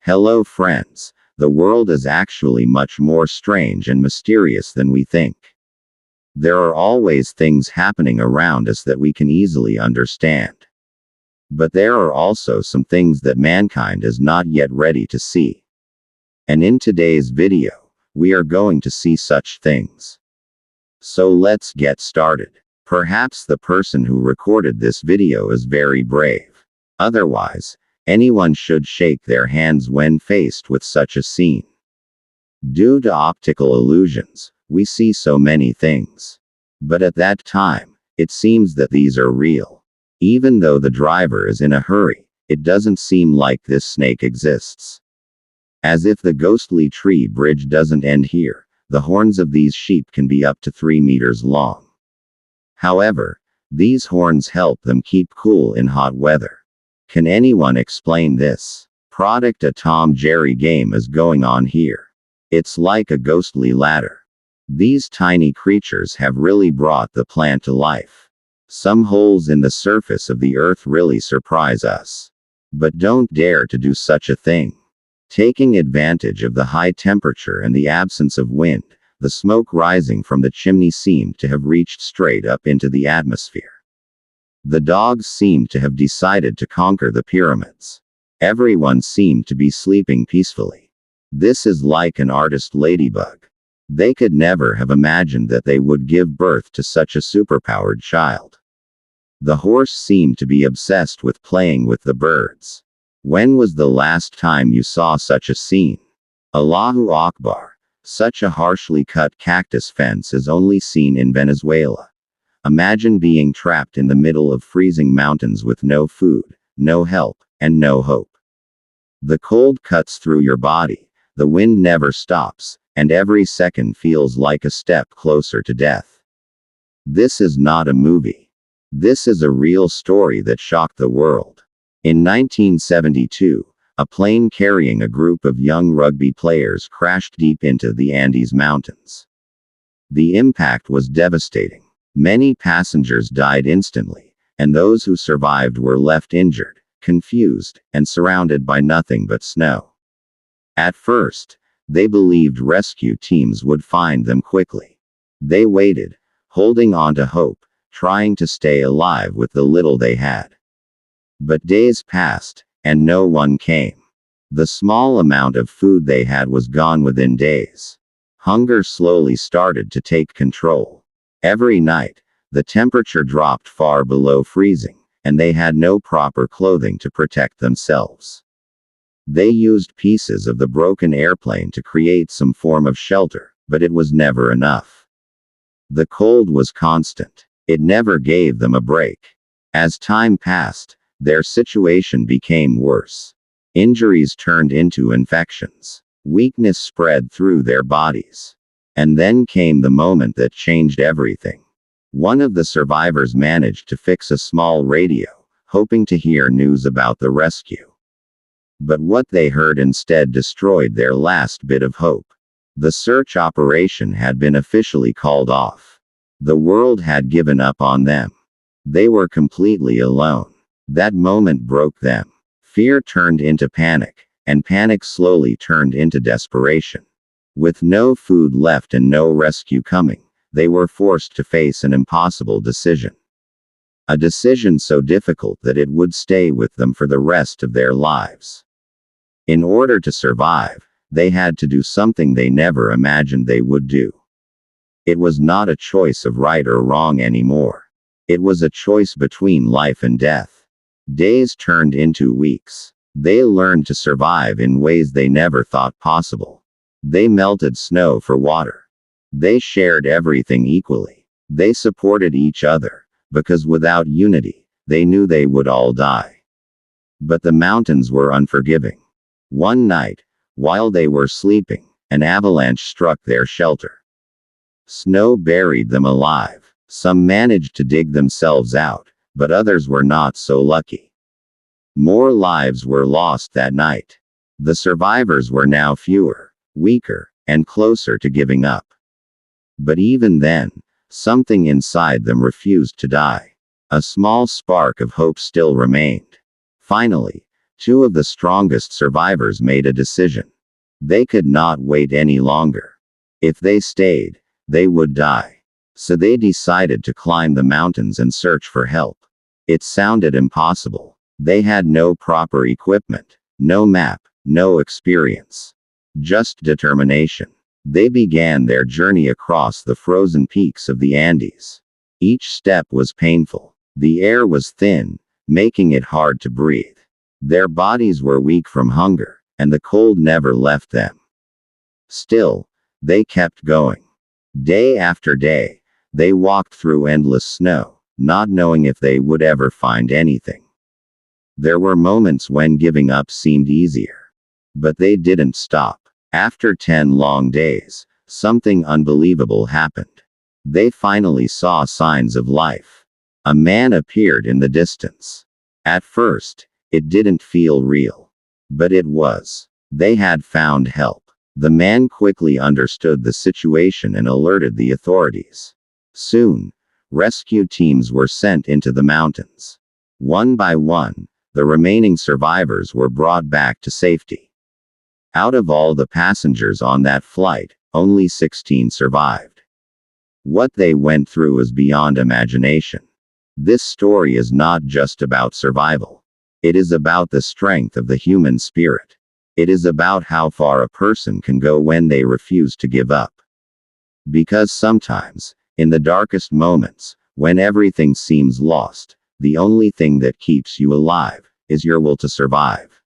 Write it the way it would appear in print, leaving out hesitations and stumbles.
Hello friends, the world is actually much more strange and mysterious than we think. There are always things happening around us that we can easily understand. But there are also some things that mankind is not yet ready to see. And in today's video, we are going to see such things. So let's get started. Perhaps the person who recorded this video is very brave. Otherwise, anyone should shake their hands when faced with such a scene. Due to optical illusions, we see so many things. But at that time, it seems that these are real. Even though the driver is in a hurry, it doesn't seem like this snake exists. As if the ghostly tree bridge doesn't end here, the horns of these sheep can be up to 3 meters long. However, these horns help them keep cool in hot weather. Can anyone explain this? Product a Tom Jerry game is going on here. It's like a ghostly ladder. These tiny creatures have really brought the plant to life. Some holes in the surface of the earth really surprise us. But don't dare to do such a thing. Taking advantage of the high temperature and the absence of wind, the smoke rising from the chimney seemed to have reached straight up into the atmosphere. The dogs seemed to have decided to conquer the pyramids. Everyone seemed to be sleeping peacefully. This is like an artist ladybug. They could never have imagined that they would give birth to such a superpowered child. The horse seemed to be obsessed with playing with the birds. When was the last time you saw such a scene? Allahu Akbar. Such a harshly cut cactus fence is only seen in Venezuela. Imagine being trapped in the middle of freezing mountains with no food, no help, and no hope. The cold cuts through your body, the wind never stops, and every second feels like a step closer to death. This is not a movie. This is a real story that shocked the world. In 1972, a plane carrying a group of young rugby players crashed deep into the Andes Mountains. The impact was devastating. Many passengers died instantly, and those who survived were left injured, confused, and surrounded by nothing but snow. At first, they believed rescue teams would find them quickly. They waited, holding on to hope, trying to stay alive with the little they had. But days passed, and no one came. The small amount of food they had was gone within days. Hunger slowly started to take control. Every night, the temperature dropped far below freezing, and they had no proper clothing to protect themselves. They used pieces of the broken airplane to create some form of shelter, but it was never enough. The cold was constant. It never gave them a break. As time passed, their situation became worse. Injuries turned into infections. Weakness spread through their bodies. And then came the moment that changed everything. One of the survivors managed to fix a small radio, hoping to hear news about the rescue. But what they heard instead destroyed their last bit of hope. The search operation had been officially called off. The world had given up on them. They were completely alone. That moment broke them. Fear turned into panic, and panic slowly turned into desperation. With no food left and no rescue coming, they were forced to face an impossible decision. A decision so difficult that it would stay with them for the rest of their lives. In order to survive, they had to do something they never imagined they would do. It was not a choice of right or wrong anymore. It was a choice between life and death. Days turned into weeks. They learned to survive in ways they never thought possible. They melted snow for water. They shared everything equally. They supported each other, because without unity, they knew they would all die. But the mountains were unforgiving. One night, while they were sleeping, an avalanche struck their shelter. Snow buried them alive. Some managed to dig themselves out, but others were not so lucky. More lives were lost that night. The survivors were now fewer, weaker, and closer to giving up. But even then, something inside them refused to die. A small spark of hope still remained. Finally, Two of the strongest survivors made a decision. They could not wait any longer. If they stayed, they would die. So they decided to climb the mountains and search for help. It sounded impossible. They had no proper equipment, no map, no experience. Just determination. They began their journey across the frozen peaks of the Andes. Each step was painful. The air was thin, making it hard to breathe. Their bodies were weak from hunger, and the cold never left them. Still, they kept going. Day after day, they walked through endless snow, not knowing if they would ever find anything. There were moments when giving up seemed easier. But they didn't stop. After 10 long days, something unbelievable happened. They finally saw signs of life. A man appeared in the distance. At first, it didn't feel real. But it was. They had found help. The man quickly understood the situation and alerted the authorities. Soon, rescue teams were sent into the mountains. One by one, the remaining survivors were brought back to safety. Out of all the passengers on that flight, only 16 survived. What they went through is beyond imagination. This story is not just about survival. It is about the strength of the human spirit. It is about how far a person can go when they refuse to give up. Because sometimes, in the darkest moments, when everything seems lost, the only thing that keeps you alive is your will to survive.